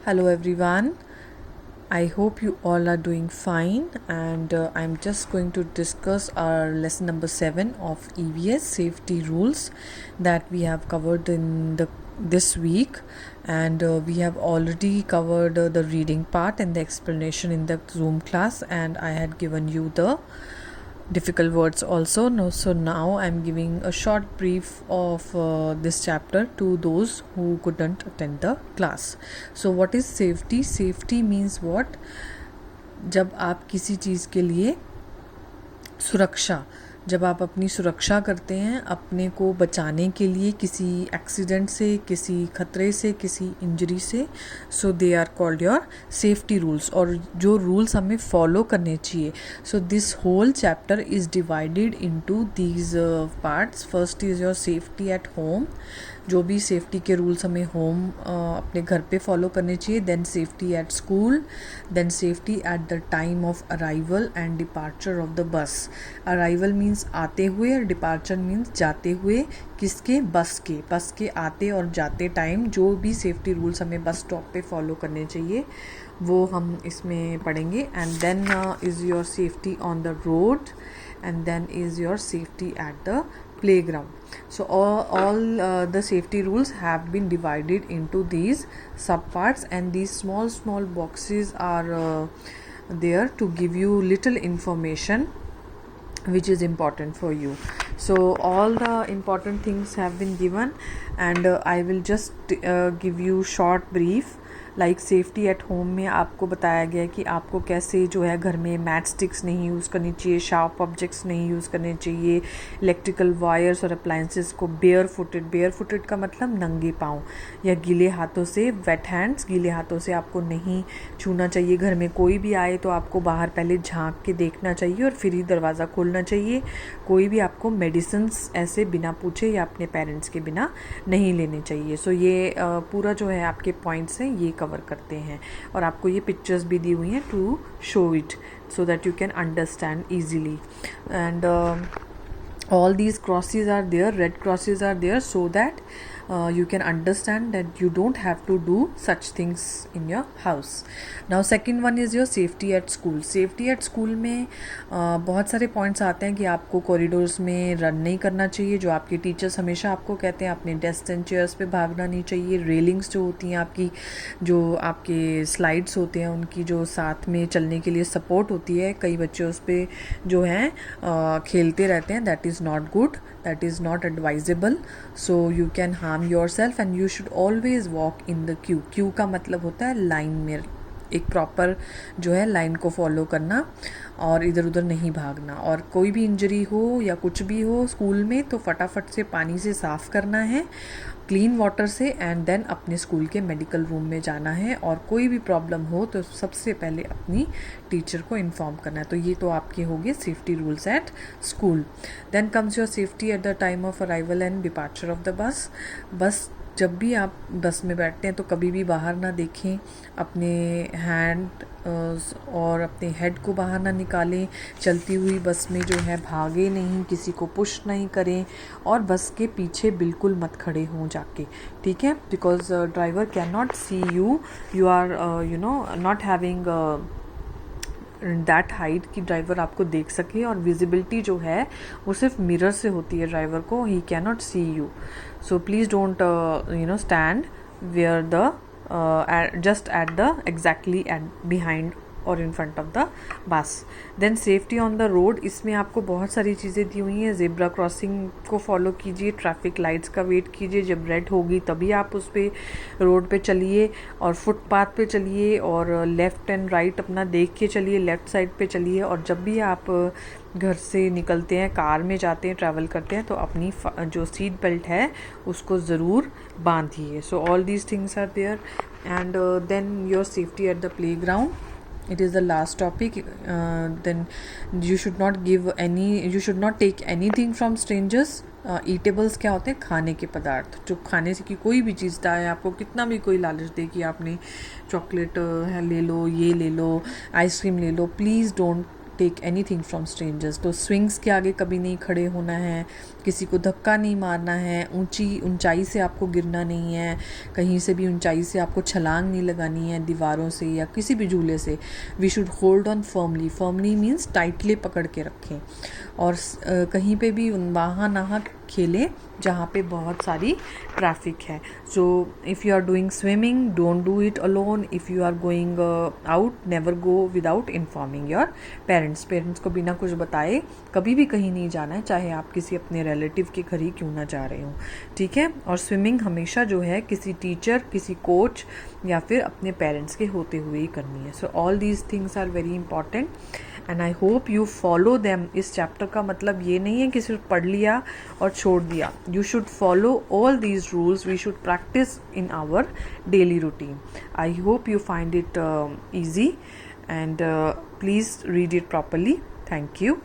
Hello everyone. I hope you all are doing fine, and I'm just going to discuss our lesson number 7 of EVS safety rules that we have covered in this week, and we have already covered the reading part and the explanation in the Zoom class, and I had given you the difficult words also. No, so now I'm giving a short brief of this chapter to those who couldn't attend the class. So what is safety? Safety means what? जब आप किसी चीज़ के लिए सुरक्षा, जब आप अपनी सुरक्षा करते हैं अपने को बचाने के लिए किसी एक्सीडेंट से, किसी खतरे से, किसी इंजरी से, so they are called your safety rules, और जो रूल्स हमें फॉलो करने चाहिए. So this whole chapter is divided into these parts. First is your safety at home, जो भी सेफ्टी के रूल्स हमें होम अपने घर पे फॉलो करने चाहिए. Then safety at school, then safety at the time of arrival and departure of the bus. Arrival means आते हुए और डिपार्चर मीन्स जाते हुए. किसके? बस के आते और जाते टाइम जो भी सेफ्टी रूल्स हमें बस स्टॉप पे फॉलो करने चाहिए वो हम इसमें पढ़ेंगे. And then is your safety on the road, and then is your safety at the playground. So all the safety rules have been divided into these subparts, and these small boxes are there to give you little information which is important for you. So all the important things have been given, and I will just give you short brief. Like safety at home में आपको बताया गया है कि आपको कैसे जो है घर में मैच स्टिक्स नहीं यूज़ करनी चाहिए, शार्प ऑब्जेक्ट्स नहीं यूज़ करने चाहिए, इलेक्ट्रिकल वायर्स और अप्लाइंसेस को बेयर फुटेड का मतलब नंगे पाँव या गीले हाथों से, वेट हैंड्स, गीले हाथों से आपको नहीं छूना चाहिए. घर में कोई भी आए तो आपको बाहर पहले झांक के देखना चाहिए और फिर ही दरवाज़ा खोलना चाहिए. कोई भी आपको मेडिसिन्स ऐसे बिना पूछे या अपने पेरेंट्स के बिना नहीं लेने चाहिए. सो ये पूरा जो है आपके पॉइंट्स हैं ये कवर करते हैं, और आपको ये पिक्चर्स भी दी हुई हैं to show it so that you can understand easily. And all these crosses are there, red crosses are there, so that you can understand that you don't have to do such things in your house. Now second one is your safety at school. Safety at school में बहुत सारे points आते हैं कि आपको corridors में run नहीं करना चाहिए, जो आपके टीचर्स हमेशा आपको कहते हैं. अपने डेस्क एंड चेयर्स पे भागना नहीं चाहिए. रेलिंग्स जो होती हैं आपकी, जो आपके स्लाइड्स होते हैं उनकी जो साथ में चलने के लिए सपोर्ट होती है, कई बच्चे उस पर जो हैं खेलते रहते हैं. That is not good, that is not advisable. So you can harm yourself, and you should always walk in the queue का मतलब होता है लाइन में, एक प्रॉपर जो है लाइन को फॉलो करना और इधर उधर नहीं भागना. और कोई भी इंजरी हो या कुछ भी हो स्कूल में तो फटाफट से पानी से साफ़ करना है, क्लीन वाटर से, एंड देन अपने स्कूल के मेडिकल रूम में जाना है. और कोई भी प्रॉब्लम हो तो सबसे पहले अपनी टीचर को इन्फॉर्म करना है. तो ये तो आपके हो गए safety rules at school. Then comes your safety at the time of arrival and departure of the bus. Bus जब भी आप बस में बैठते हैं तो कभी भी बाहर ना देखें, अपने हैंड और अपने हेड को बाहर ना निकालें. चलती हुई बस में जो है भागे नहीं, किसी को पुश नहीं करें, और बस के पीछे बिल्कुल मत खड़े हों जाके, ठीक है. Because driver can not see you, you are not having that height कि ड्राइवर आपको देख सके, और विजिबिलिटी जो है वो सिर्फ मिरर से होती है ड्राइवर को, he can not see you. So please don't stand where the just at the exactly at behind और in front of the bus. Then safety on the road, इसमें आपको बहुत सारी चीज़ें दी हुई हैं. जेब्रा क्रॉसिंग को फॉलो कीजिए, ट्रैफिक लाइट्स का वेट कीजिए, जब रेड होगी तभी आप उस पर रोड पे चलिए, और फुटपाथ पे चलिए, और लेफ़्ट एंड राइट अपना देख के चलिए, लेफ़्ट साइड पे चलिए. और जब भी आप घर से निकलते हैं, कार में जाते हैं, ट्रैवल करते हैं, तो अपनी जो सीट बेल्ट है उसको ज़रूर बांधिए. So all these things are there. And then your safety at the playground, it is the last topic. Then you should not take anything from strangers. Eatables क्या होते हैं? खाने के पदार्थ. जो खाने से की कोई भी चीज़ चाहे आपको कितना भी कोई लालच दे कि आपने चॉकलेट ले लो, ये ले लो, आइसक्रीम ले लो, please don't take anything from strangers. तो स्विंग्स के आगे कभी नहीं खड़े होना है, किसी को धक्का नहीं मारना है, ऊंचाई से आपको गिरना नहीं है, कहीं से भी ऊंचाई से आपको छलांग नहीं लगानी है दीवारों से या किसी भी झूले से। We should hold on firmly means tightly पकड़ के रखें। और कहीं पे भी वहाँ ना खेलें जहाँ पे बहुत सारी ट्रैफिक है। So if you are doing swimming, don't do it alone. If you are going out, never go without informing your parents को बिना कुछ बताए कभी भी कहीं नहीं जाना है, चाहे आप किसी अपने रिलेटिव के घर ही क्यों ना जा रहे हो, ठीक है। और स्विमिंग हमेशा जो है किसी टीचर, किसी कोच या फिर अपने पेरेंट्स के होते हुए ही करनी है। So all these things are very important and I hope you follow them. इस चैप्टर का मतलब ये नहीं है कि सिर्फ पढ़ लिया और छोड़ दिया। You should follow all these rules. We should practice in our daily routine. I hope you find it easy and please read it properly. Thank you.